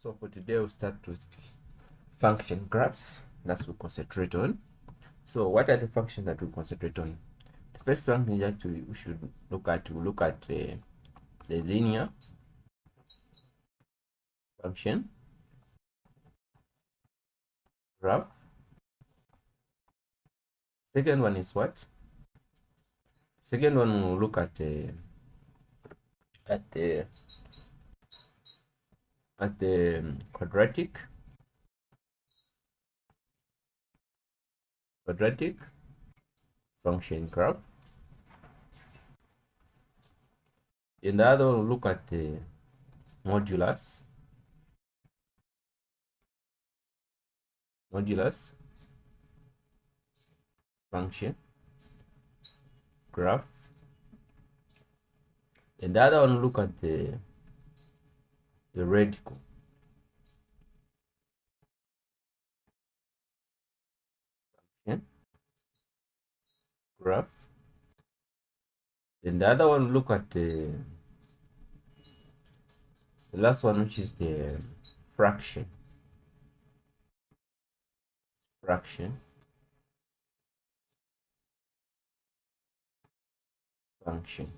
So for today, we'll start with function graphs. That's what we'll concentrate on. So what are the functions that we concentrate on? The first one that we should look at, the linear function graph. Second one is what? Second one we'll look at the quadratic function graph. In the other one, we'll look at the modulus function graph. And the other one, we'll look at the radical function graph. Then the other one, look at the last one, which is the fraction function.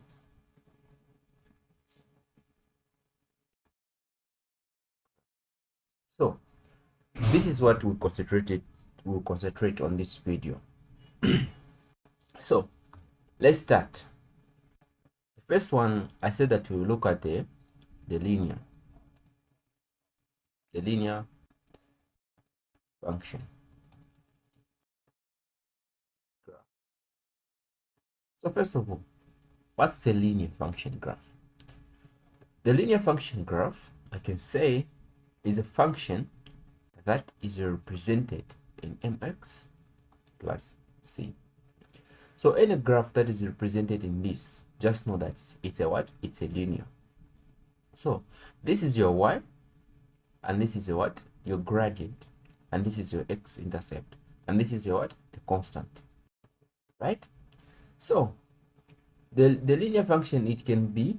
So this is what we'll concentrate on this video. So let's start. The first one, I said that we'll look at the linear function graph. So first of all, what's the linear function graph? The linear function graph, I can say, is a function that is represented in mx plus c. So any graph that is represented in this, just know that it's a what? It's a linear. So this is your y, and this is your what? Your gradient, and this is your x-intercept, and this is your what? The constant, right? So the linear function, it can be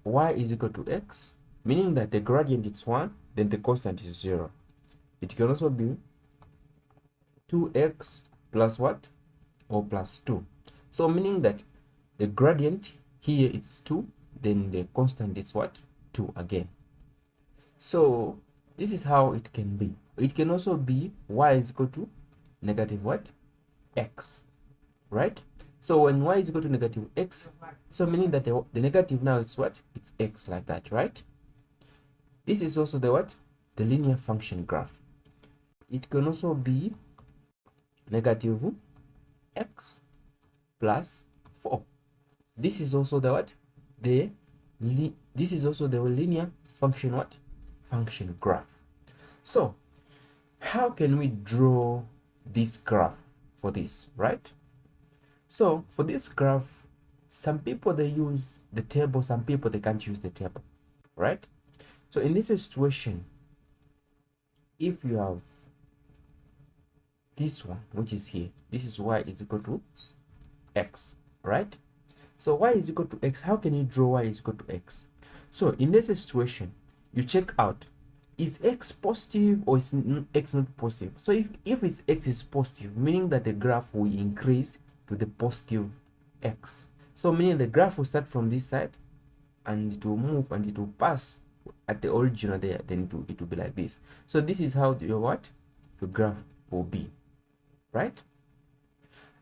y is equal to x, meaning that the gradient is 1, then the constant is 0. It can also be 2x plus what? Or plus 2. So meaning that the gradient here it's 2, then the constant is what? 2 again. So this is how it can be. It can also be y is equal to negative what? X, right? So when y is equal to negative x, so meaning that the negative now is what? It's x, like that, right? This is also the what? The linear function graph. It can also be negative x plus 4. This is also the what? This is also the linear function what? Function graph. So how can we draw this graph for this, right? So for this graph, some people they use the table, some people they can't use the table, right? So in this situation, if you have this one, which is here, this is y is equal to x, right? So y is equal to x. How can you draw y is equal to x? So in this situation, you check out, is x positive or is x not positive? So if it's x is positive, meaning that the graph will increase to the positive x. So meaning the graph will start from this side and it will move and it will pass at the original there, then it will be like this. So this is how your what? Your graph will be, right?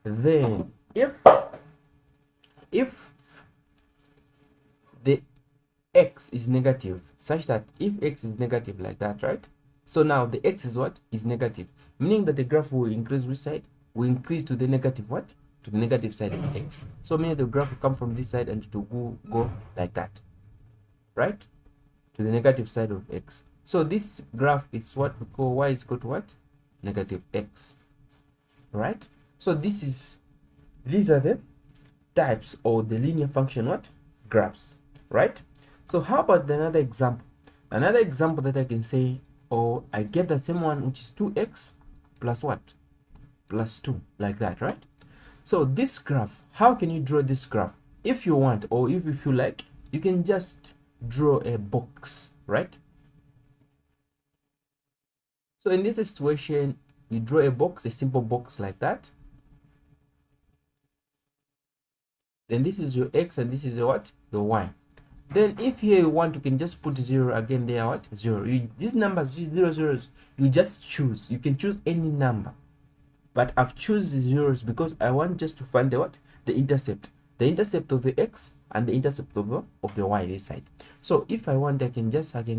Then if the x is negative, such that if x is negative like that, right? So now the x is what? Is negative, meaning that the graph will increase which side? Will increase to the negative what? To the negative side of x. So meaning the graph will come from this side and it will go like that, right? To the negative side of x. So this graph is what we call y is equal to what? Negative x, right? So these are the types or the linear function what? Graphs, right? So how about another example? Another example that I can say, or I get the same one, which is 2x plus what? Plus 2, like that, right? So this graph, how can you draw this graph? If you want, or if you feel like, you can just draw a box, right? So in this situation, you draw a box, a simple box like that. Then this is your x and this is your what? Your y. Then if here you want, you can just put 0 again there, what? 0. These numbers, these 0 zeros, you just choose. You can choose any number. But I've chosen zeros because I want just to find the what? The intercept. The intercept of the x and the intercept of the y this side. So if I want, I can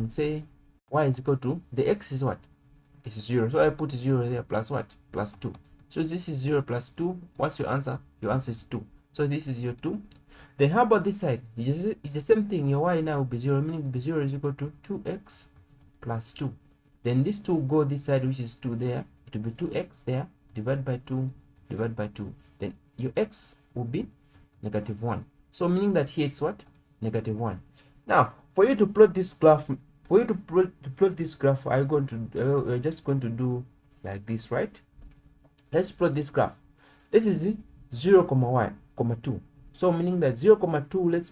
say y is equal to, the x is what? It's 0. So I put 0 there plus what? Plus 2. So this is 0 plus 2. What's your answer? Your answer is 2. So this is your 2. Then how about this side? It's the same thing. Your y now will be 0, meaning b0 is equal to 2x plus 2. Then this 2 go this side, which is 2 there. It will be 2x there, divide by 2, divide by 2. Then your x will be negative 1. So meaning that here it's what? Negative 1. Now, for you to plot this graph, we're just going to do like this, right? Let's plot this graph. This is 0, y, 2. So meaning that 0, 2, let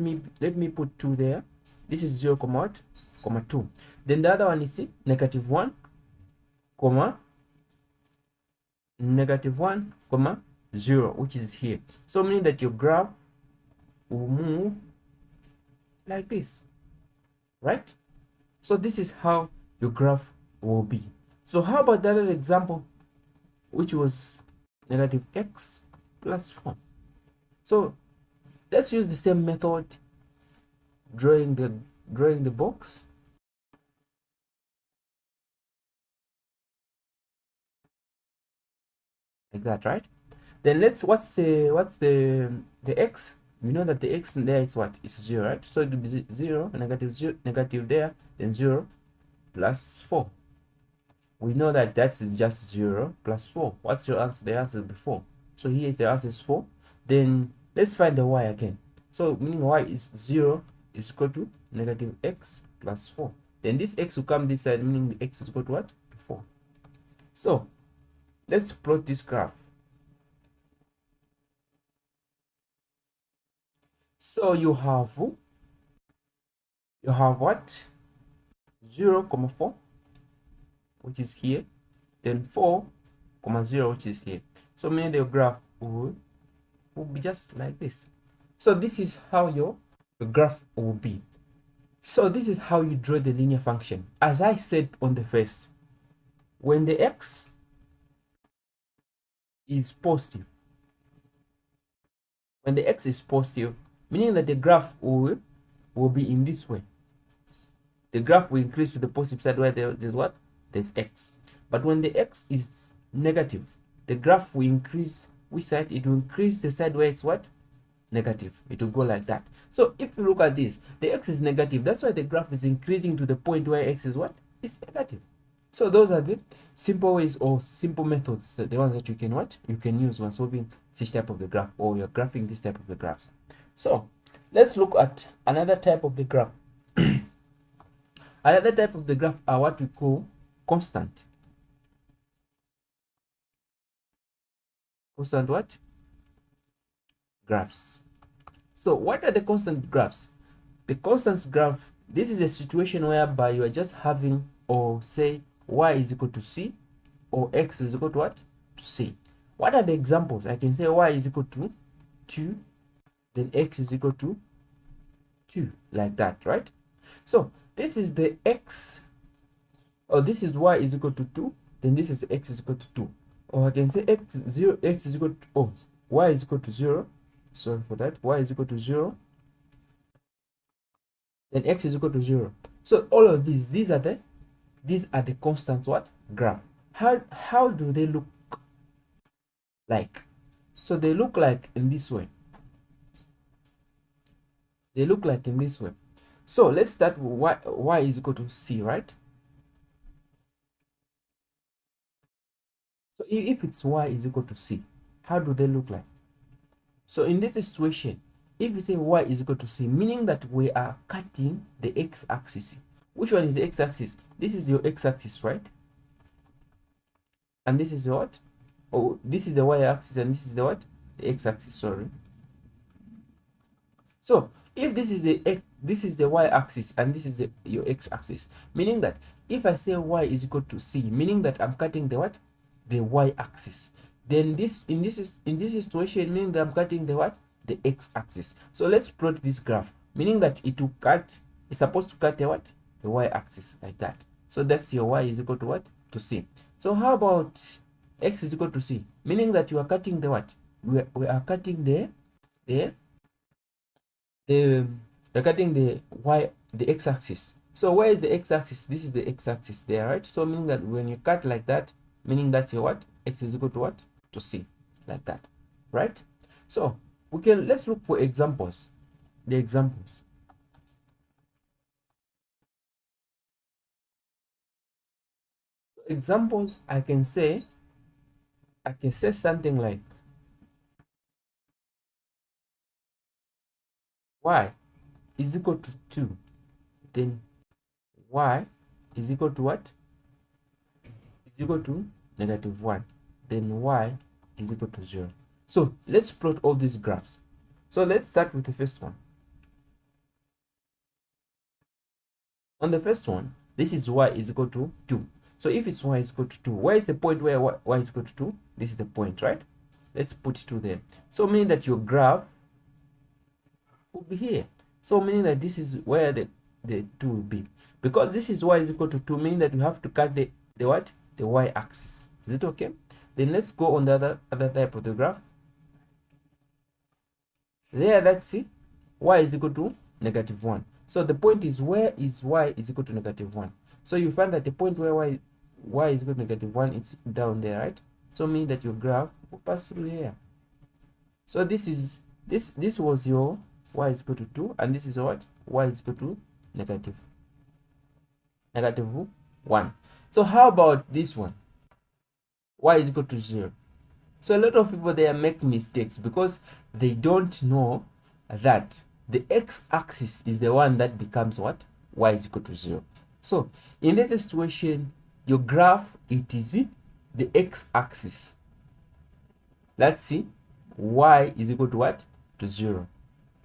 me put 2 there. This is 0, what? 2. Then the other one is negative 1, negative 1, 0, which is here. So meaning that your graph will move like this, right? So this is how your graph will be. So how about the other example, which was negative x plus 4? So let's use the same method, drawing the box. Like that, right? Then what's the x? We know that the x in there is what? It's 0, right? So it will be 0, negative there, then 0 plus 4. We know that that is just 0 plus 4. What's your answer? The answer will be 4. So here the answer is 4. Then let's find the y again. So meaning y is 0 is equal to negative x plus 4. Then this x will come this side, meaning the x is equal to what? To 4. So let's plot this graph. So you have what? 0, 4, which is here, then 4, 0, which is here. So meaning the graph will be just like this. So this is how your graph will be. So this is how you draw the linear function. As I said on the first, when the x is positive, meaning that the graph will be in this way. The graph will increase to the positive side where there's what? There's x. But when the x is negative, the graph will increase which side? It will increase the side where it's what? Negative. It will go like that. So if you look at this, the x is negative. That's why the graph is increasing to the point where x is what? It's negative. So those are the simple ways or simple methods, the ones that you can use when solving this type of the graph, or you're graphing this type of the graphs. So let's look at another type of the graph. Another type of the graph are what we call constant. Constant what? Graphs. So what are the constant graphs? The constant graph, this is a situation whereby you are just having, or say y is equal to c, or x is equal to what? To c. What are the examples? I can say y is equal to 2, then x is equal to 2, like that, right? So this is the x, or this is y is equal to 2, then this is x is equal to 2. Or I can say x is equal to, y is equal to 0. Sorry for that. Y is equal to 0. Then x is equal to 0. So all of these are the constant what? Graph. How do they look like? So they look like in this way. So let's start with y is equal to c, right? So if it's y is equal to c, how do they look like? So in this situation, if we say y is equal to c, meaning that we are cutting the x-axis. Which one is the x-axis? This is your x-axis, right? And this is what? Oh, this is the y-axis, and this is the what? The x-axis, sorry. So if this is the y-axis and this is your x-axis, meaning that if I say y is equal to c, meaning that I'm cutting the what? The y-axis. Then this in this situation meaning that I'm cutting the what? The x-axis. So let's plot this graph, meaning that it will cut, it's supposed to cut the what? The y-axis like that. So that's your y is equal to what? To c. So how about x is equal to c, meaning that you are cutting the what? We are cutting the we're cutting the x-axis. So where is the x-axis? This is the x-axis there, right? So meaning that when you cut like that, meaning that's your what? X is equal to what? To c, like that, right? So let's look for examples. The examples. Examples, I can say something like y is equal to 2, then y is equal to what? Is equal to -1, then y is equal to 0. So let's plot all these graphs. So let's start with the first one. On the first one, this is y is equal to 2. So if it's y is equal to 2, where is the point where y is equal to 2? This is the point, right? Let's put 2 there. So meaning that your graph will be here. So meaning that this is where the 2 will be. Because this is y is equal to 2, meaning that you have to cut the what? The y-axis. Is it okay? Then let's go on the other type of the graph. There, let's see. Y is equal to -1. So the point is, where is y is equal to -1? So you find that the point where y is equal to -1, it's down there, right? So meaning that your graph will pass through here. So this was your y is equal to 2, and this is what? Y is equal to -1. So how about this one? Y is equal to 0. So a lot of people there make mistakes because they don't know that the x-axis is the one that becomes what? Y is equal to 0. So in this situation, your graph, it is the x-axis. Let's see, y is equal to what? To 0,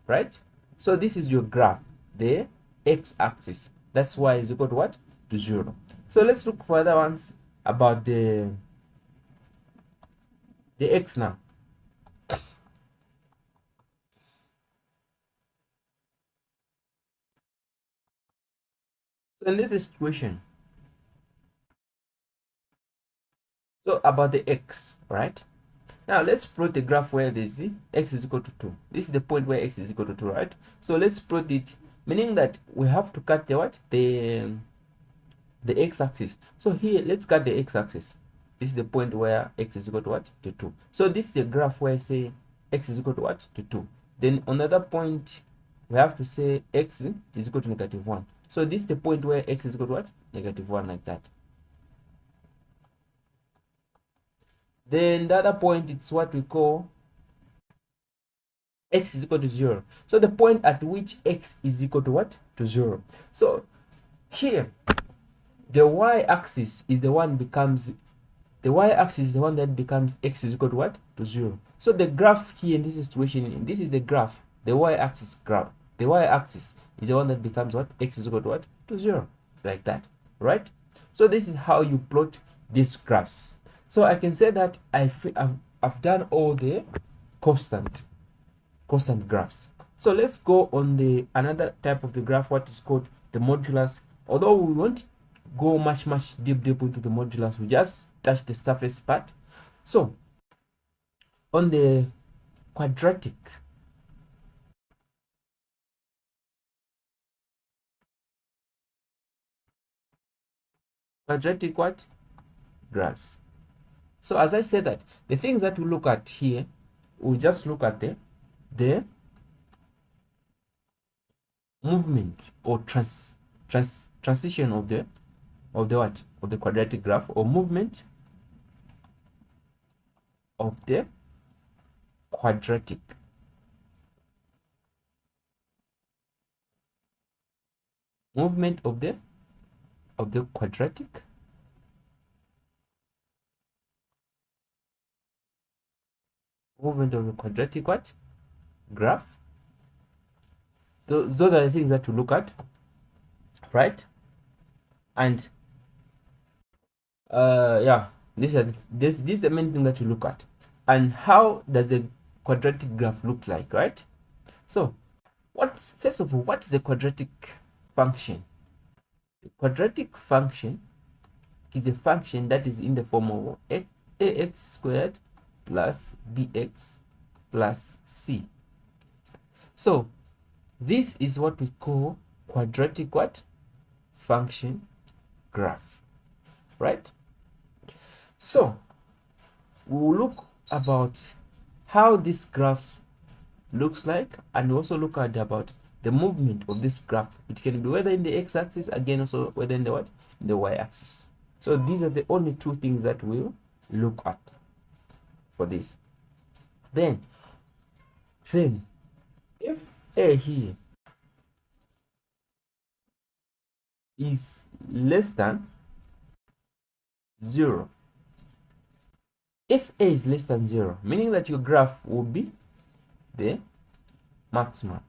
right? So this is your graph, the x-axis. That's y is equal to what? To 0. So let's look for other ones about the x now. So in this situation, so about the x, right? Now let's plot the graph where there's x is equal to 2. This is the point where x is equal to 2, right? So let's plot it, meaning that we have to cut the what? The x-axis. So here, let's cut the x-axis. This is the point where x is equal to what? To 2. So this is a graph where I say x is equal to what? To 2. Then another point, we have to say x is equal to -1. So this is the point where x is equal to what? -1, like that. Then the other point, it's what we call x is equal to 0. So the point at which x is equal to what? To 0. So here, the y-axis is the one becomes, the y-axis is the one that becomes x is equal to what? To 0. So the graph here in this situation, this is the graph, the y-axis graph. The y-axis is the one that becomes what? X is equal to what? To 0. Like that, right? So this is how you plot these graphs. So I can say that I've done all the constant graphs. So let's go on the another type of the graph, what is called the modulus. Although we won't go much deep into the modulus, we just touch the surface part. So on the quadratic what? Graphs. So as I said, that the things that we look at here, we'll just look at the movement or transition of the what? Of the quadratic graph, or movement of the quadratic. Movement of the quadratic what? Graph. Those are the things that we look at, right? And Yeah, this is the main thing that you look at. And how does the quadratic graph look like, right? So first of all, what is a quadratic function? The quadratic function is a function that is in the form of ax squared plus bx plus c. So this is what we call quadratic what? Function graph, right? So we'll look about how this graph looks like, and we also look at about the movement of this graph. It can be whether in the x-axis, again also whether in the what? In the y-axis. So these are the only two things that we'll look at for this. Then if a here is less than 0, if a is less than 0, meaning that your graph will be the maximum.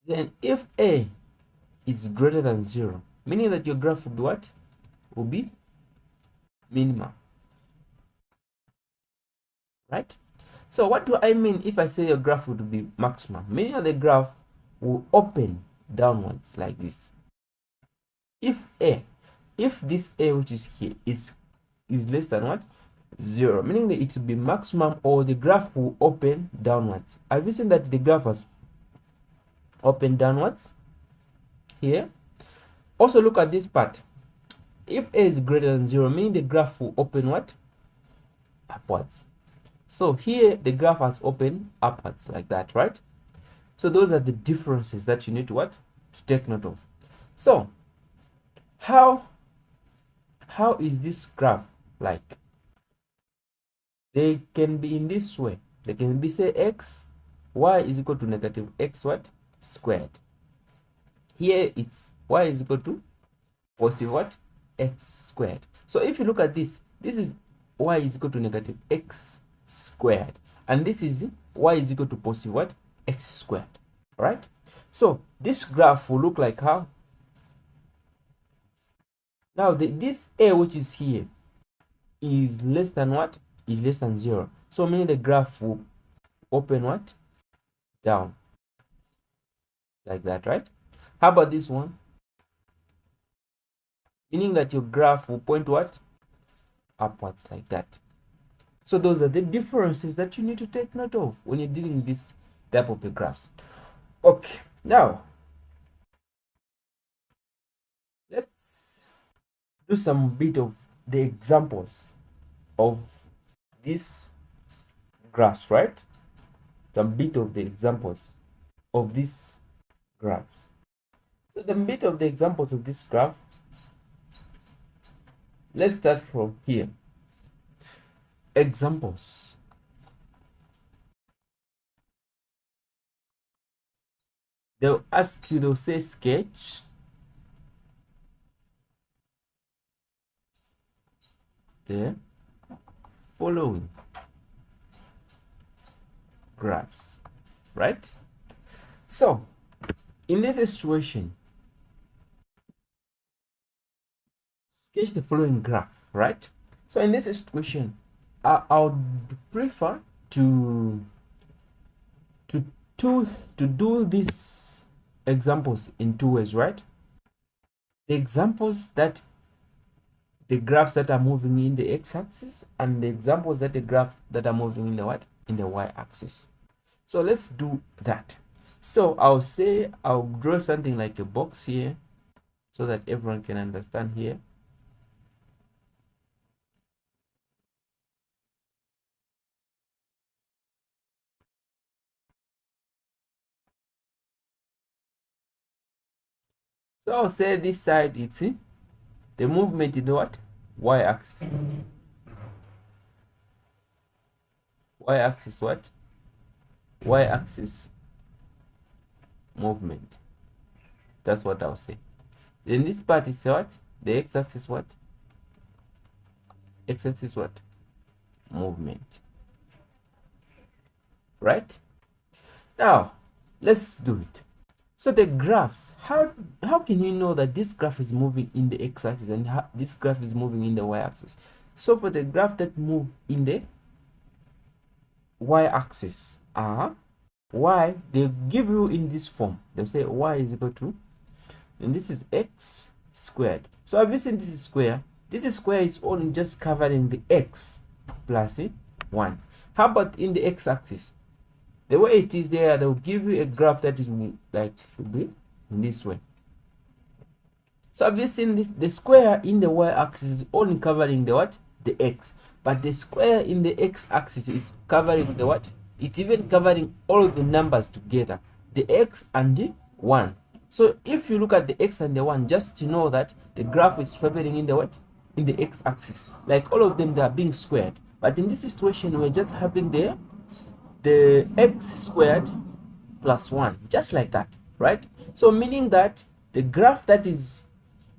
Then if a is greater than 0, meaning that your graph will be what? Will be minimum, right? So what do I mean if I say your graph would be maximum? Meaning that the graph will open downwards like this. If this a which is here is less than what? 0, meaning that it will be maximum, or the graph will open downwards. Have you seen that the graph has opened downwards here? Also look at this part. If a is greater than 0, meaning the graph will open what? Upwards. So here the graph has opened upwards like that, right? So those are the differences that you need to what? To take note of. So how is this graph like? They can be in this way. They can be, say, x, y is equal to negative x what? Squared. Here it's y is equal to positive what? X squared. So if you look at this is y is equal to negative x squared, and this is y is equal to positive what? X squared, right? So this graph will look like how? Now this a which is here is less than what? Is less than 0. So meaning the graph will open what? Down like that, right? How about this one? Meaning that your graph will point what? Upwards like that. So those are the differences that you need to take note of when you're dealing with this type of the graphs. Okay, now let's do some bit of the examples of these graphs, right? Some bit of the examples of these graphs. So the bit of the examples of this graph, let's start from here. Examples. They'll ask you, they'll say sketch the following graphs, right? So in this situation, sketch the following graph, right? So in this situation, I would prefer to do these examples in two ways, right? The examples that the graphs that are moving in the x-axis, and the examples that the graphs that are moving in the what? In the y-axis. So let's do that. So I'll draw something like a box here so that everyone can understand here. So I'll say this side, it's the movement in the what? Y-axis. Y-axis what? Y-axis movement. That's what I'll say. Then this part is what? The x-axis what? X-axis what? Movement. Right? Now, let's do it. So the graphs, how can you know that this graph is moving in the x-axis and this graph is moving in the y-axis? So for the graph that move in the y-axis, y, they give you in this form. They say y is equal to, and this is x squared. So have you seen this is square? This is square is only just covering the x plus 1. How about in the x-axis? The way it is there, they'll give you a graph that is like in this way. So have you seen this? The square in the y-axis is only covering the what? The x. But the square in the x-axis is covering the what? It's even covering all the numbers together, the x and the 1. So if you look at the x and the 1, just to know that the graph is traveling in the what? In the x-axis. Like all of them, they are being squared. But in this situation, we're just having the x squared plus 1, just like that, right? So meaning that the graph that is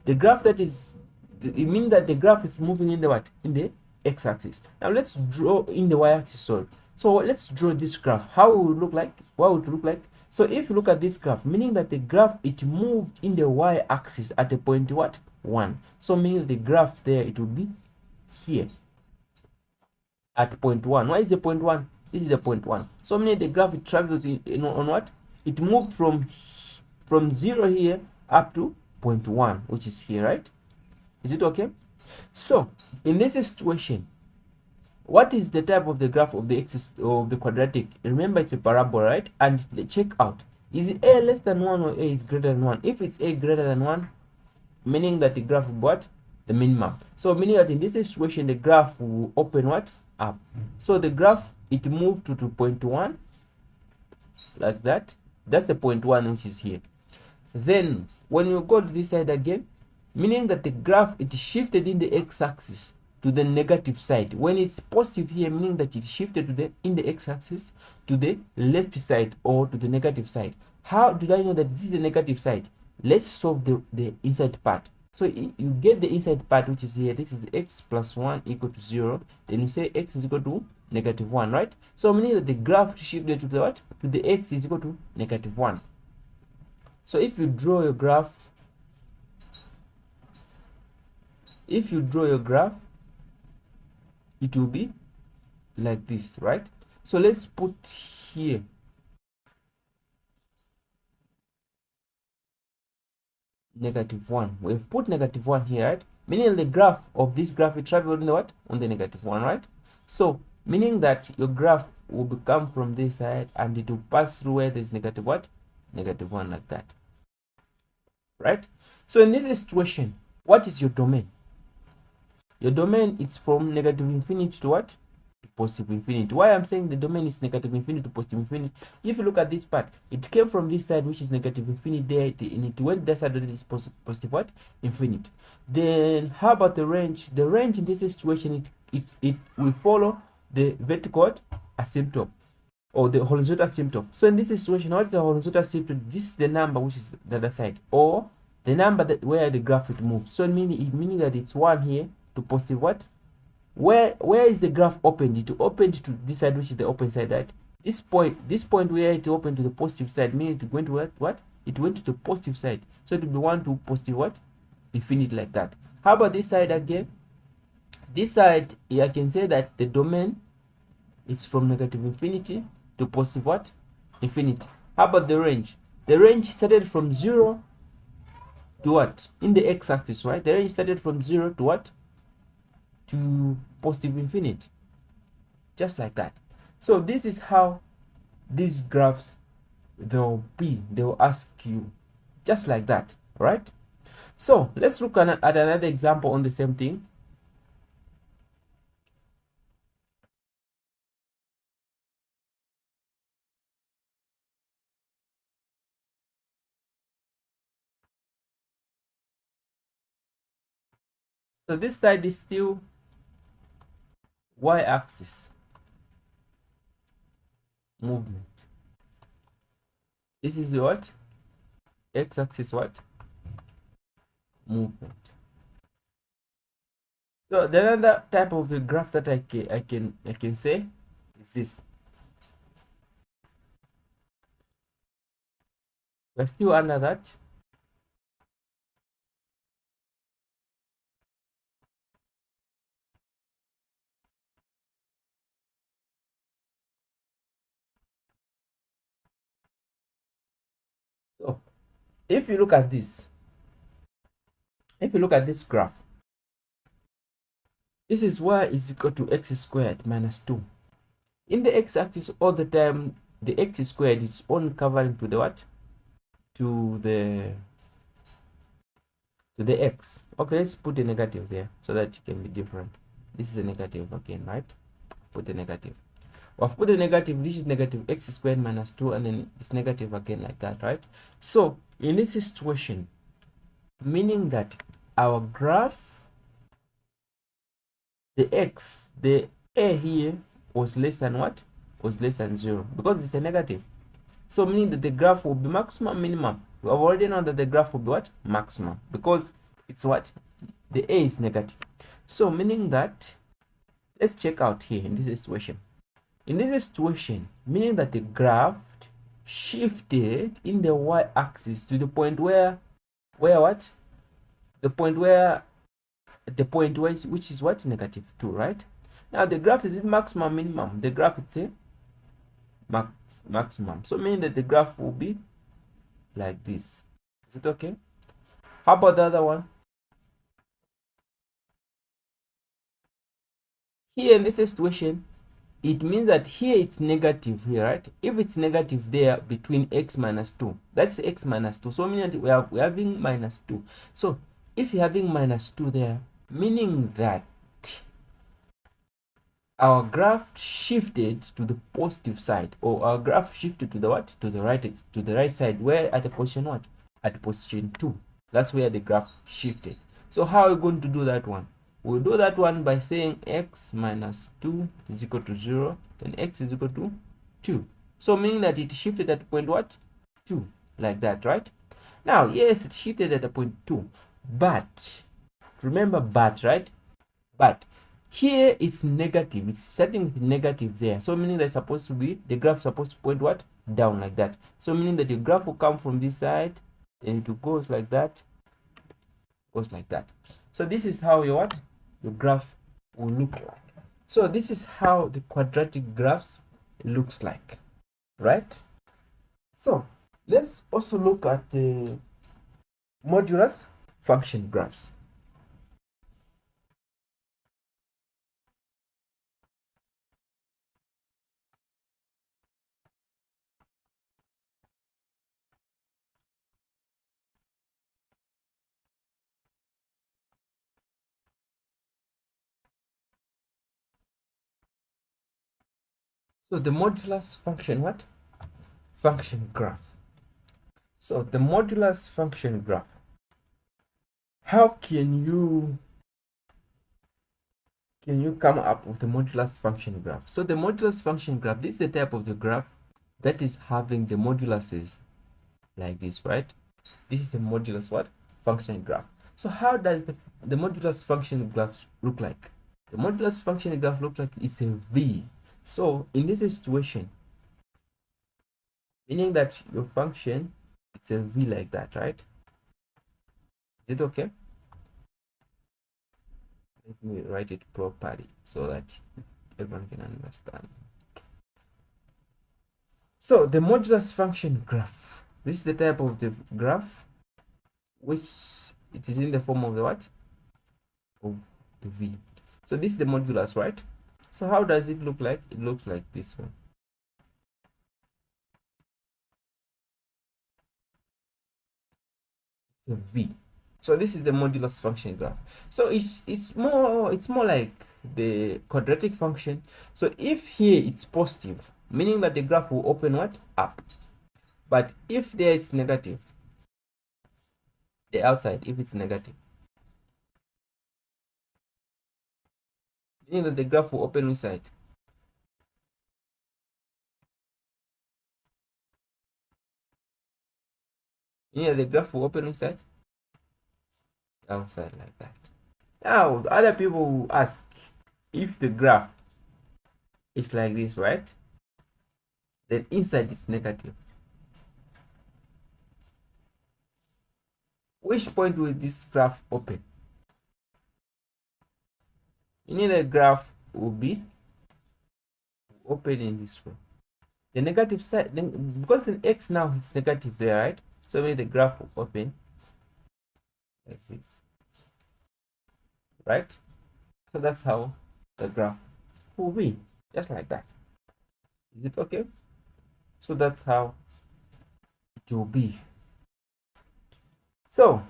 it means that the graph is moving in the what? In the x-axis. Now let's draw in the y-axis. So let's draw this graph. How would it look like? What would it look like? So if you look at this graph, meaning that the graph, it moved in the y-axis at a point what? 1. So meaning the graph there, it will be here at point 1. Why is the point 1? This is the point 1. So meaning the graph, it travels on what? It moved from 0 here up to point 1, which is here, right? Is it okay? So in this situation, what is the type of the graph of the axis of the quadratic? Remember, it's a parabola, right? And check out, is it a less than 1 or a is greater than 1? If it's a greater than 1, meaning that the graph will what? The minimum. So meaning that in this situation, the graph will open what? Up. So the graph, it moved to point 1 like that. That's a point 1, which is here. Then when you go to this side again, meaning that the graph, it shifted in the x-axis to the negative side. When it's positive here, meaning that it shifted to the in the x-axis to the left side or to the negative side. How did I know that this is the negative side? Let's solve the inside part. So you get the inside part, which is here. This is x plus 1 equal to 0. Then you say x is equal to negative 1, right? So meaning that the graph shifted to the what? To the x is equal to negative 1. So if you draw your graph, it will be like this, right? So let's put here negative 1. We've put negative 1 here, right? Meaning the graph of this graph, it traveled on the what? On the negative 1, right? So meaning that your graph will come from this side and it will pass through where there's negative what? Negative 1, like that, right? So in this situation, what is your domain? Your domain, it's from negative infinity to what? To positive infinity. Why I'm saying the domain is negative infinity to positive infinity? If you look at this part, it came from this side, which is negative infinity there, and it went that side, that is positive what? Infinity. Then how about the range? The range in this situation, it will follow the vertical asymptote or the horizontal asymptote. So in this situation, what is the horizontal asymptote? This is the number which is the other side, or the number that where the graph it moves. So meaning that it's 1 here to positive what? Where is the graph opened? It opened to this side, which is the open side, right? This point where it opened to the positive side, meaning it went to what? It went to the positive side. So it will be 1 to positive what? Infinity, like that. How about this side again? This side, I can say that the domain is from negative infinity to positive what? Infinity. How about the range? The range started from 0 to what? In the x-axis, right? The range started from 0 to what? To positive infinity, just like that. So this is how these graphs they'll ask you, just like that, right? So let's look at another example on the same thing. So this side is still y-axis movement. This is what? X-axis what? Movement. So the other type of the graph that I can say is this. We're still under that. So if you look at this, graph, this is y is equal to x squared minus 2. In the x-axis, all the time the x squared is only covering to the what? To the x. Okay, let's put a negative there so that it can be different. This is a negative again, right? Put a negative. We've put a negative. This is negative x squared minus 2, and then it's negative again, like that, right? So in this situation, meaning that our graph, the a here was less than what? Was less than 0, because it's a negative. So meaning that the graph will be maximum, minimum. We have already known that the graph will be what? Maximum, because it's what? The a is negative. So meaning that, let's check out here in this situation. In this situation, meaning that the graph shifted in the y-axis to the point where what? The point where which is what? Negative 2, right? Now the graph is maximum, minimum. The graph is a maximum. So meaning that the graph will be like this. Is it okay? How about the other one? Here in this situation, it means that here it's negative here, right? If it's negative there between x minus 2, that's x minus 2. So meaning that we're having minus 2. So if you're having minus 2 there, meaning that our graph shifted to the positive side, or our graph shifted to the what? To the right side, where at the position what? At position 2. That's where the graph shifted. So how are we going to do that one? We'll do that one by saying x minus 2 is equal to 0, then x is equal to 2. So meaning that it shifted at point what? 2, like that, right? Now, yes, it shifted at a point 2, but remember but, right? But here it's negative. It's starting with negative there. So meaning that supposed to be, the graph supposed to point what? Down, like that. So meaning that the graph will come from this side, then it goes like that, goes like that. So this is how your what? Your graph will look like. So this is how the quadratic graphs looks like, right? So let's also look at the modulus function graphs. So the modulus function what? Function graph. So the modulus function graph. How can you come up with the modulus function graph? So the modulus function graph, this is the type of the graph that is having the moduluses like this, right? This is the modulus what? Function graph. So how does the modulus function graph look like? The modulus function graph look like it's a V. So in this situation, meaning that your function, it's a V like that, right? Is it okay? Let me write it properly so that everyone can understand. So the modulus function graph, this is the type of the graph which it is in the form of the what? Of the V. So this is the modulus, right? So how does it look like? It looks like this one. It's a V. So this is the modulus function graph. So it's more like the quadratic function. So if here it's positive, meaning that the graph will open what? Up. But if there it's negative, the outside, if it's negative, meaning that the graph will open inside. Yeah, the graph will open inside, outside, like that. Now, other people will ask, if the graph is like this, right? Then inside is negative. which point will this graph open? Meaning the graph will be open in this way. The negative side, then because in x now it's negative there, right? So maybe the graph will open like this, right? So that's how the graph will be, just like that. Is it okay? So that's how it will be. So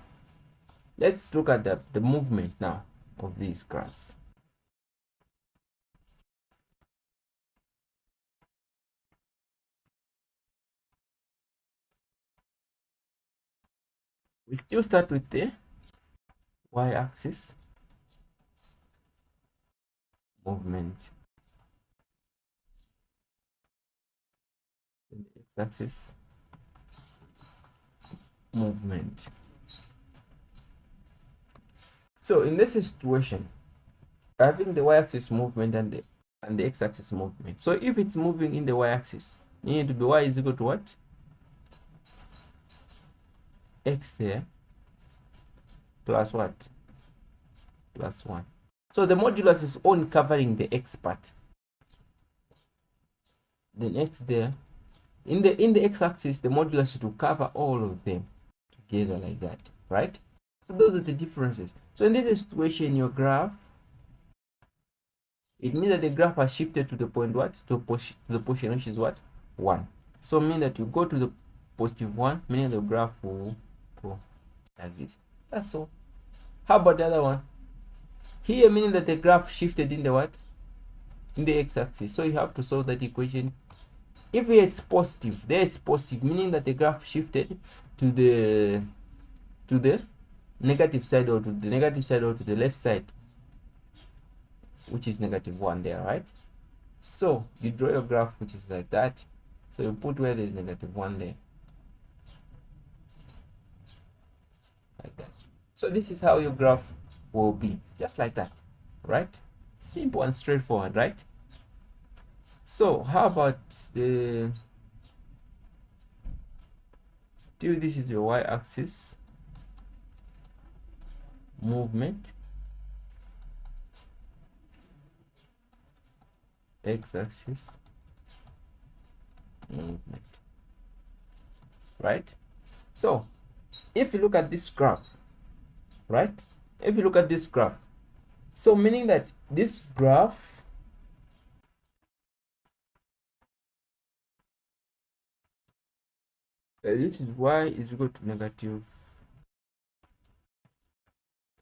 let's look at the movement now of these graphs. We still start with the y-axis movement, and the x-axis movement. So in this situation, having the y-axis movement and the x-axis movement. So if it's moving in the y-axis, you need to be y is equal to what? X there plus what? Plus 1. So the modulus is only covering the x part. Then x there. In the x-axis, the modulus will cover all of them together like that, right? So those are the differences. So in this situation, your graph, it means that the graph has shifted to the point what? To the portion which is what? 1. So mean that you go to the positive 1, meaning the graph will go like this. That's all. How about the other one? Here, meaning that the graph shifted in the what? In the x-axis. So you have to solve that equation. If it's positive, there it's positive, meaning that the graph shifted to the negative side, or to the negative side, or to the left side, which is negative 1 there, right? So you draw your graph which is like that. So you put where there is negative 1 there, like that. So this is how your graph will be, just like that, right? Simple and straightforward, right? So how about the, still this is your y-axis movement, x-axis movement, right? So if you look at this graph, right? If you look at this graph, so meaning that this graph this is y is equal to negative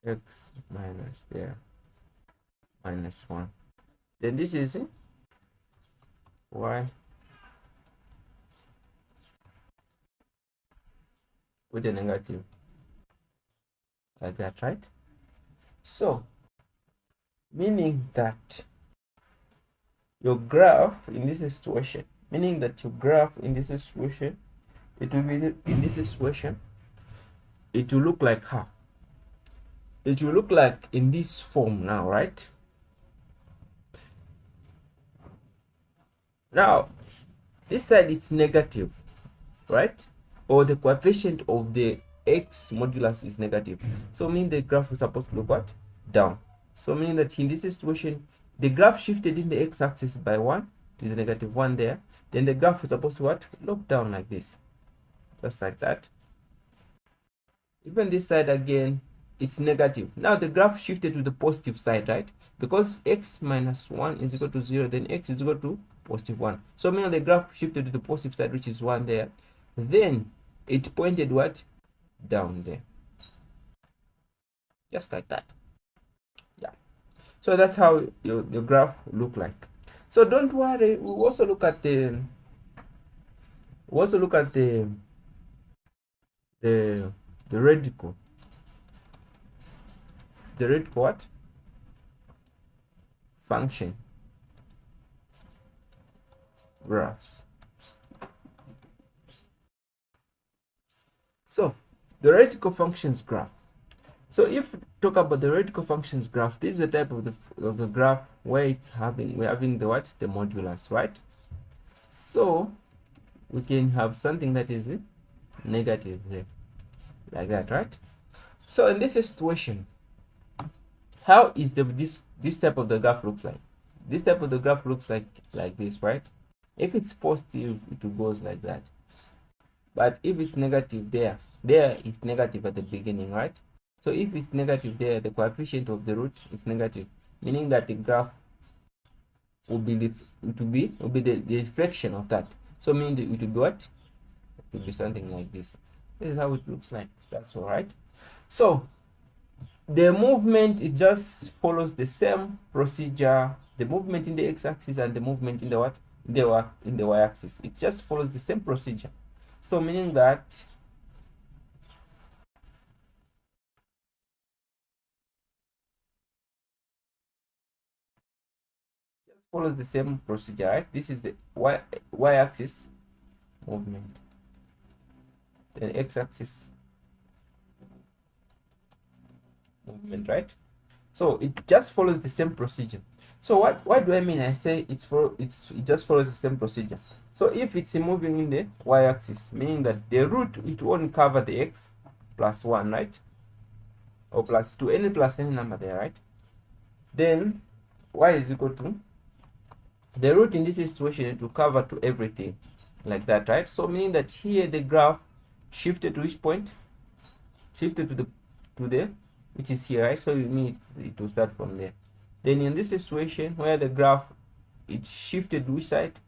x minus there minus 1. Then this is y with a negative, like that, right? So meaning that your graph in this situation, meaning that your graph in this situation, it will be in this situation, it will look like how? It will look like in this form now, right? Now this side it's negative, right? Or the coefficient of the x modulus is negative. So mean the graph is supposed to look what? Down. So meaning that in this situation, the graph shifted in the x-axis by 1 to the negative 1 there. Then the graph is supposed to what? Look down like this. Just like that. Even this side again, it's negative. Now the graph shifted to the positive side, right? Because x minus 1 is equal to 0, then x is equal to positive 1. So meaning the graph shifted to the positive side, which is 1 there. Then it pointed what? Down there. Just like that. Yeah. So that's how your graph look like. So don't worry, we'll also look at the radical. The radical what? Function graphs. So the radical functions graph. So if we talk about the radical functions graph, this is the type of the graph where we're having the what? The modulus, right? So we can have something that is negative there, like that, right? So in this situation, how is this type of the graph looks like? This type of the graph looks like this, right? If it's positive, it goes like that. But if it's negative, there it's negative at the beginning, right? So if it's negative there, the coefficient of the root is negative, meaning that the graph will be the reflection of that. So meaning that it will be what? It will be something like this. This is how it looks like. That's all right. So the movement, it just follows the same procedure. The movement in the x-axis and the movement in the what? In the y-axis. It just follows the same procedure. So meaning that just follows the same procedure, right? This is the y-axis movement, then x-axis movement, right? So it just follows the same procedure. So what do I mean? I say it just follows the same procedure. So if it's moving in the y-axis, meaning that the root, it won't cover the x plus 1, right? Or plus 2, any plus any number there, right? Then y is equal to the root in this situation, it will cover to everything like that, right? So meaning that here the graph shifted to which point? Shifted to the which is here, right? So you need it to start from there. Then in this situation where the graph, it shifted which side?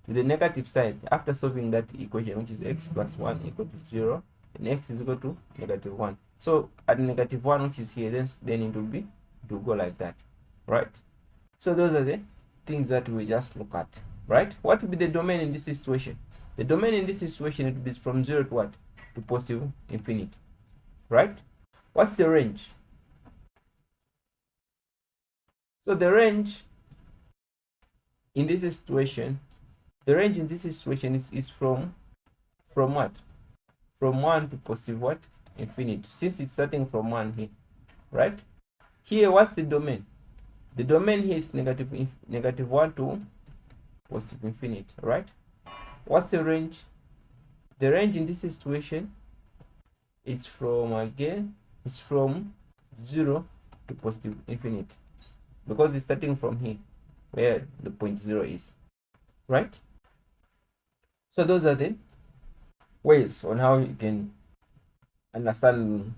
To the negative side. After solving that equation, which is x plus 1 equal to 0, and x is equal to negative 1. So at negative 1, which is here, then it will go like that, right? So those are the things that we just look at, right? What will be the domain in this situation? The domain in this situation, it will be from 0 to what? To positive infinity, right? What's the range? So the range in this situation, is from what? From 1 to positive what? Infinity. Since it's starting from 1 here, right? Here, what's the domain? The domain here is negative 1 to positive infinity, right? What's the range? The range in this situation is from 0 to positive infinity, because it's starting from here where the point 0 is, right? So those are the ways on how you can understand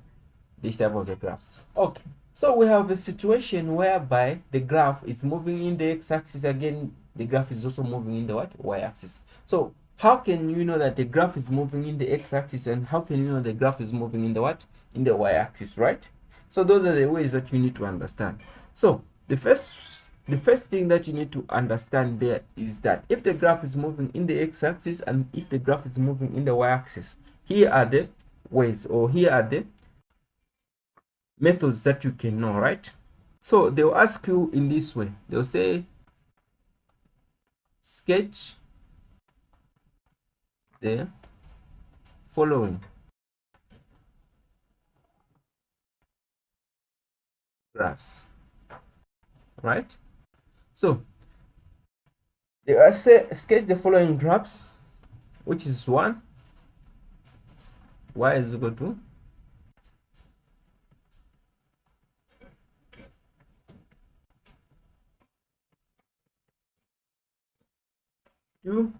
this type of the graph. Okay, so we have a situation whereby the graph is moving in the x-axis. Again, the graph is also moving in the what? Y-axis. So how can you know that the graph is moving in the x-axis, and how can you know the graph is moving in the what? In the y-axis, right? So those are the ways that you need to understand. So the first thing that you need to understand there is that if the graph is moving in the x-axis and if the graph is moving in the y-axis, here are the ways, or here are the methods that you can know, right? So they'll ask you in this way. They'll say sketch the following graphs, right? So they will say sketch the following graphs, which is 1, y is equal to 2,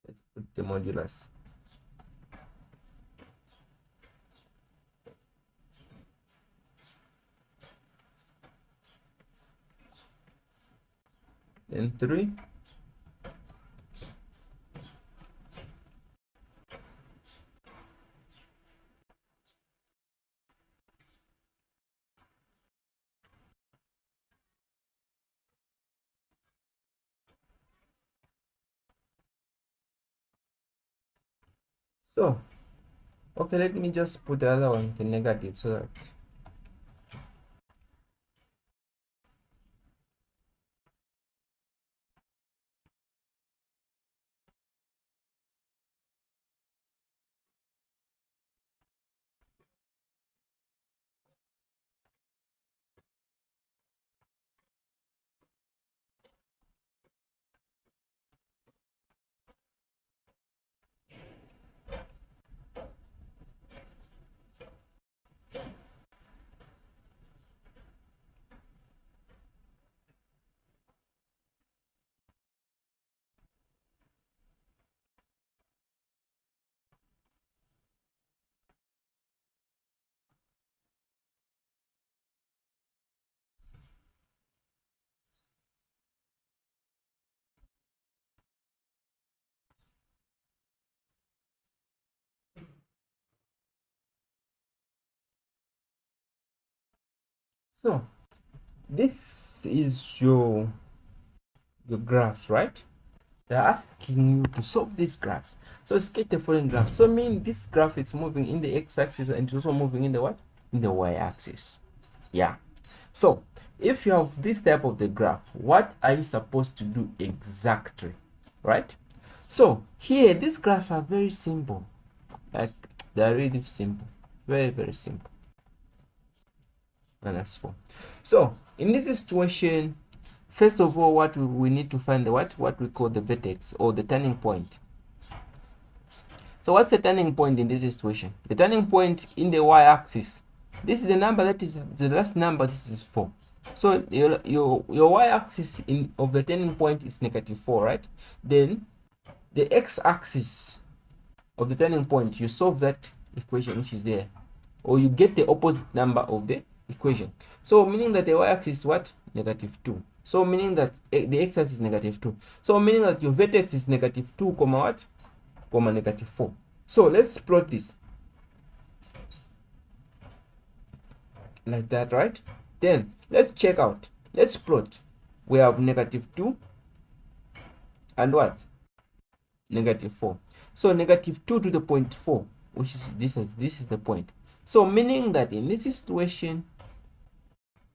let's put the modulus, then 3, so okay, let me just put the other one, the negative, so that So this is your graphs, right? They're asking you to solve these graphs. So sketch the following graph. So mean this graph is moving in the x-axis and it's also moving in the what? In the y-axis. Yeah. So if you have this type of the graph, what are you supposed to do exactly? Right? So here these graphs are very simple. Like they're really simple. Very, very simple. -4. So in this situation, first of all, what we need to find the what we call the vertex or the turning point. So what's the turning point in this situation? The turning point in the y-axis. This is the number that is the last number. This is 4. So your y-axis of the turning point is -4, right? Then the x-axis of the turning point, you solve that equation which is there, or you get the opposite number of the equation. So meaning that the y-axis is what? -2. So meaning that the x-axis is -2. So meaning that your vertex is -2, comma what? Comma -4. So let's plot this like that, right? Then let's check out. Let's plot. We have -2 and what? -4. So -2 to the point 4, which is this is the point. So meaning that in this situation,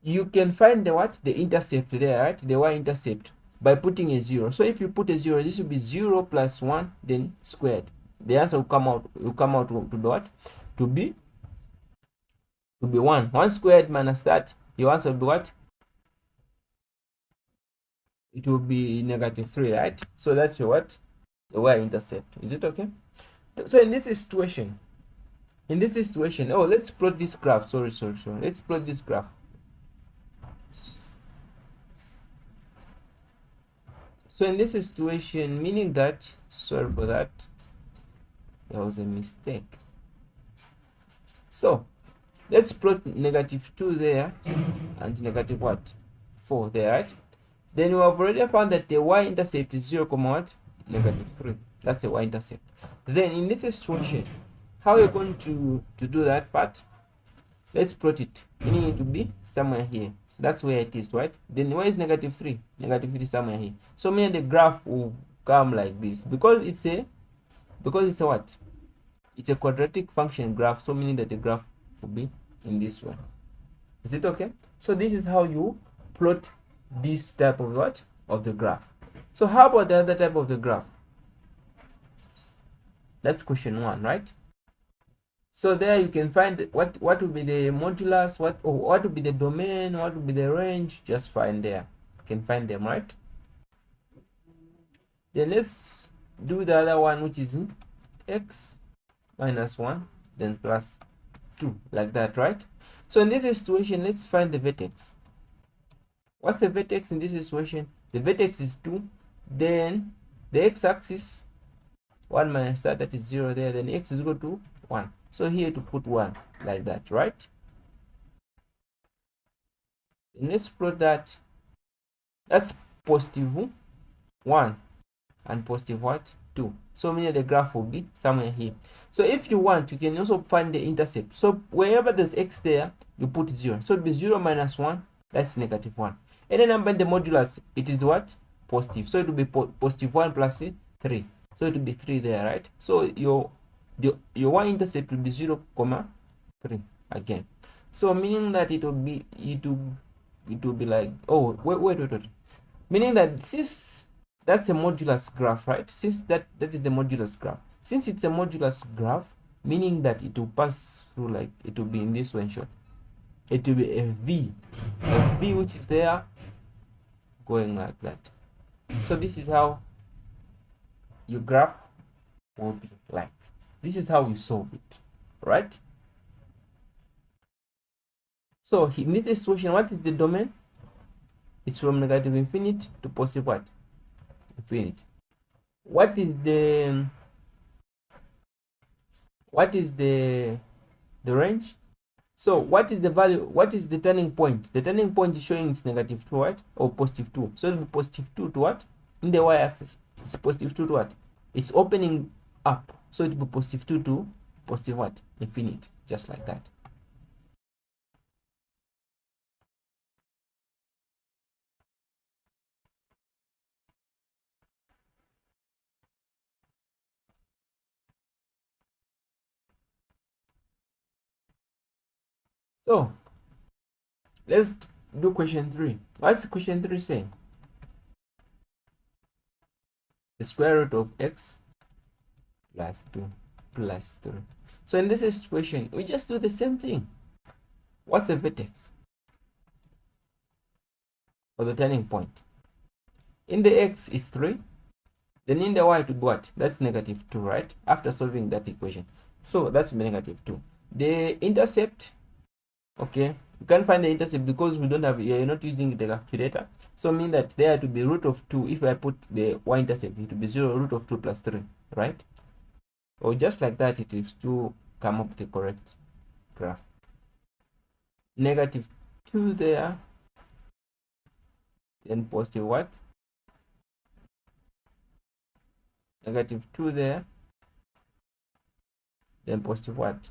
you can find the what? The intercept there, right? The y-intercept by putting a 0. So if you put a 0, this will be 0 plus 1, then squared. The answer will come out to the what? To be 1. 1 squared minus that, your answer will be what? It will be -3, right? So that's your what? The y-intercept. Is it okay? So in this situation, oh, let's plot this graph. Sorry. Let's plot this graph. So in this situation, meaning that, sorry for that, there was a mistake. So let's plot -2 there and negative what? 4 there, right? Then we have already found that the y-intercept is 0, what? -3. That's the y-intercept. Then in this situation, how are you going to do that part? Let's plot it, meaning it to be somewhere here. That's where it is, right? Then where is -3? -3 is somewhere here. So meaning the graph will come like this because it's a what? It's a quadratic function graph. So meaning that the graph will be in this way. Is it okay? So this is how you plot this type of what? Of the graph. So how about the other type of the graph? That's question 1, right? So there you can find what will be the modulus, what will be the domain, what will be the range. Just find there. You can find them, right? Then let's do the other one, which is x minus 1 then plus 2, like that, right? So in this situation, let's find the vertex. What's the vertex in this situation? The vertex is 2. Then the x-axis, 1 minus that is 0 there. Then x is equal to 1. So here to put 1 like that, right? And let's plot that. That's positive 1 and positive what? 2. So meaning the graph will be somewhere here. So if you want, you can also find the intercept. So wherever there's x there, you put 0. So it will be 0 minus 1, that's -1. Any number in the modulus, it is what? Positive. So it will be positive 1 plus 3. So it will be 3 there, right? So your y-intercept will be 0, 3 again. So meaning that it will be like, oh, wait. Meaning that since that's a modulus graph, right? Since that is the modulus graph. Since it's a modulus graph, meaning that it will pass through, like, it will be in this one shot. It will be a V which is there going like that. So this is how your graph will be like. This is how we solve it, right? So in this situation, what is the domain? It's from -infinity to positive what? Infinity. What is the range? So what is the value? What is the turning point? The turning point is showing it's -2, right? Or +2. So it will be +2 to what? In the y-axis, it's +2 to what? It's opening up. So it will be +2 to positive what? Infinity. Just like that. So let's do question 3. What's question 3 saying? The square root of x plus 2 plus 3. So in this situation, we just do the same thing. What's the vertex or the turning point? In the x is 3, then in the y to what? That's negative 2, right? After solving that equation. So that's negative 2. The intercept, okay, you can't find the intercept because we don't have, you're not using the calculator. So mean that there to be root of 2. If I put the y-intercept, it will be 0 root of 2 plus 3, right? Or just like that, it is to come up with the correct graph. Negative 2 there, then positive what? Negative 2 there, then positive what?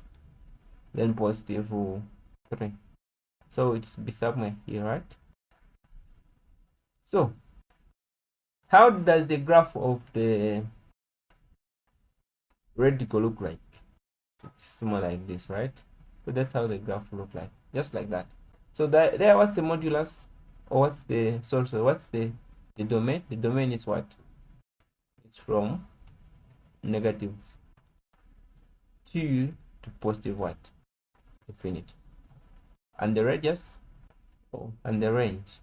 Then positive 3. So it's be somewhere here, right? So how does the graph of the radical look like? It's somewhere like this, right? So that's how the graph will look like, just like that. So that there, what's the modulus, or what's the what's the domain? The domain is what? It's from negative 2 to positive what? Infinity. And the radius, and the range.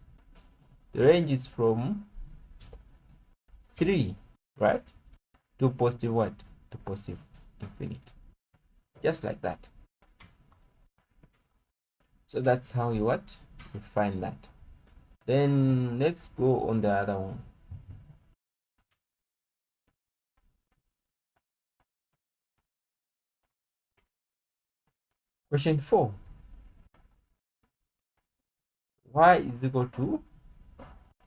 The range is from 3, right, to positive what? To positive infinity. Just like that. So that's how you what? You find that. Then let's go on the other one. Question 4. Y is equal to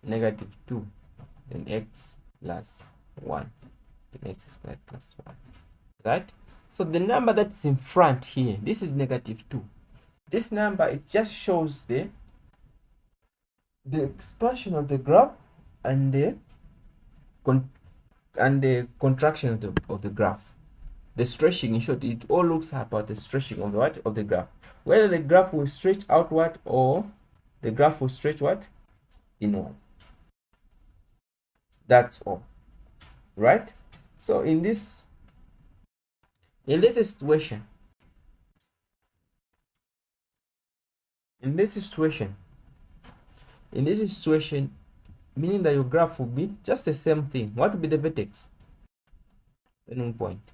negative 2, then x plus 1, then x squared plus 1, right? So the number that's in front here, this is negative 2. This number, it just shows the expansion of the graph and the contraction of the graph. The stretching, in short, it all looks about the stretching of the what? Of the graph. Whether the graph will stretch outward or the graph will stretch what? Inward. That's all, right? So in this situation, meaning that your graph will be just the same thing. What will be the vertex? Turning point.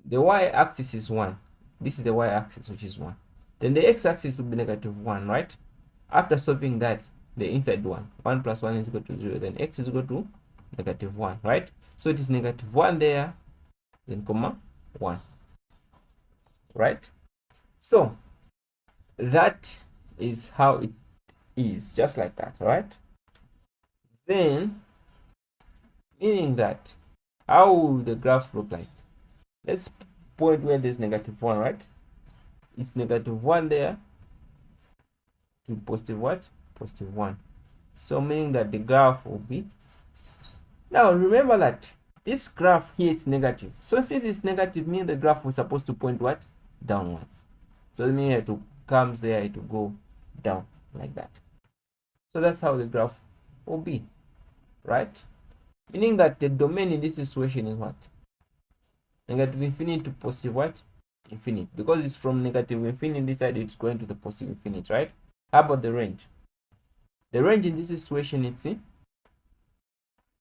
The y-axis is 1. This is the y-axis, which is 1. Then the x-axis will be negative 1, right? After solving that, the inside one, 1 plus 1 is equal to 0. Then x is equal to negative 1, right? So it is negative 1 there, then comma 1, right? So that is how it is, just like that, right? Then, meaning that, how will the graph look like? Let's point where there's negative 1, right? It's negative 1 there to positive what? Positive 1. So meaning that the graph will be, now remember that this graph here is negative. So since it's negative, means the graph was supposed to point what? Downwards. So it means it comes there, it will go down like that. So that's how the graph will be, right? Meaning that the domain in this situation is what? Negative infinity to positive what? Infinity. Because it's from negative infinity this side, it's going to the positive infinity, right? How about the range? The range in this situation, it's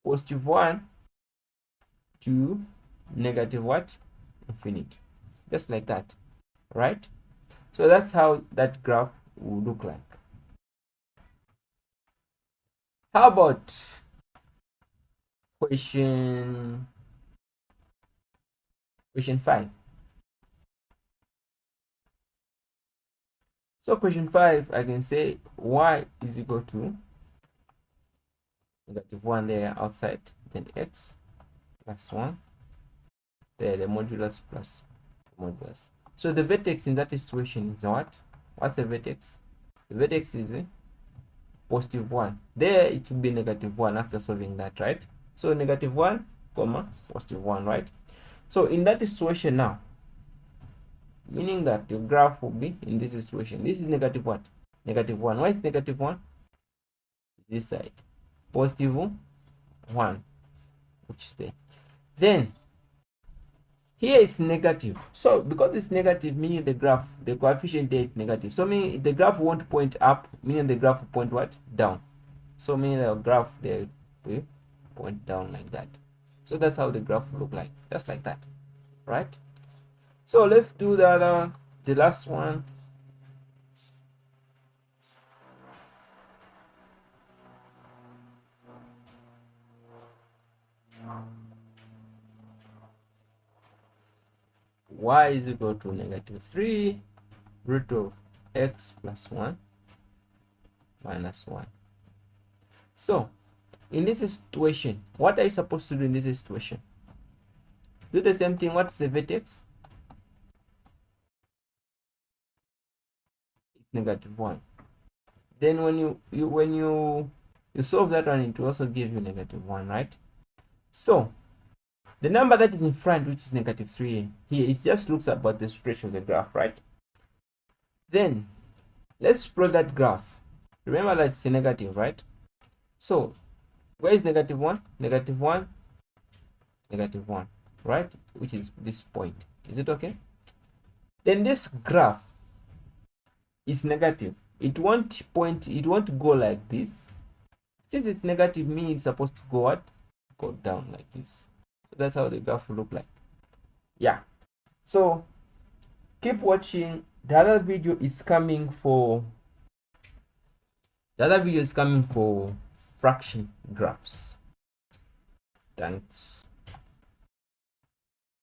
positive 1 to negative what? Infinity. Just like that, right? So that's how that graph will look like. How about question 5? So question 5, I can say y is equal to negative 1 there outside, then x plus 1 there, the modulus plus modulus. So the vertex in that situation is what? What's the vertex? The vertex is a positive 1. There it will be negative 1 after solving that, right? So negative 1 comma positive 1, right? So in that situation now, meaning that your graph will be in this situation. This is negative what? Negative 1. Why is negative 1? This side. Positive 1, which is there. Then here it's negative. So because it's negative, meaning the graph, the coefficient there is negative. So meaning the graph won't point up, meaning the graph will point what? Down. So meaning the graph there will point down like that. So that's how the graph will look like. Just like that. Right? So let's do the last one. Y is equal to negative 3 root of x plus 1 minus 1. So in this situation, what are you supposed to do in this situation? Do the same thing. What's the vertex? It's negative 1. Then when you solve that one, it will also give you negative 1, right? So the number that is in front, which is negative 3 here, it just looks about the stretch of the graph, right? Then let's plot that graph. Remember that it's a negative, right? So where is negative 1? Negative 1, negative 1, right? Which is this point. Is it okay? Then this graph is negative. It won't go like this. Since it's negative, means it's supposed to go what? Go down like this. So that's how the graph will look like. Yeah. So keep watching. The other video is coming for fraction graphs. Thanks.